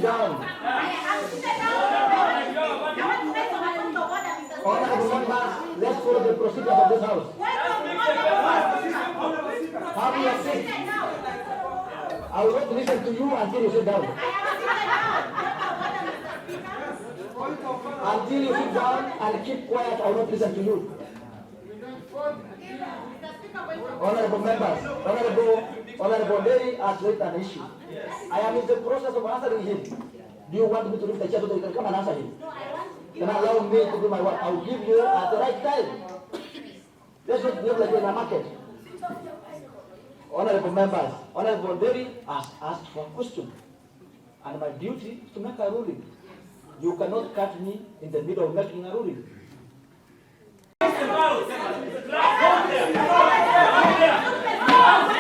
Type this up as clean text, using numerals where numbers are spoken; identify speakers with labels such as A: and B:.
A: sit down. Honorable members, let's follow the procedures of this house. Have your seat. I will not listen to you until you sit down. Until you sit down and keep quiet, I will not listen to you. Honorable members, Honorable Mary has raised an issue. I am in the process of answering him. Do you want me to leave the chair so that you can come and answer him? Then allow me to do my work. I will give you at the right time. Let's not live like in a market. Honorable members, Honorable Mary has asked for a question. And my duty is to make a ruling. You cannot cut me in the middle of making a ruling.
B: Come on.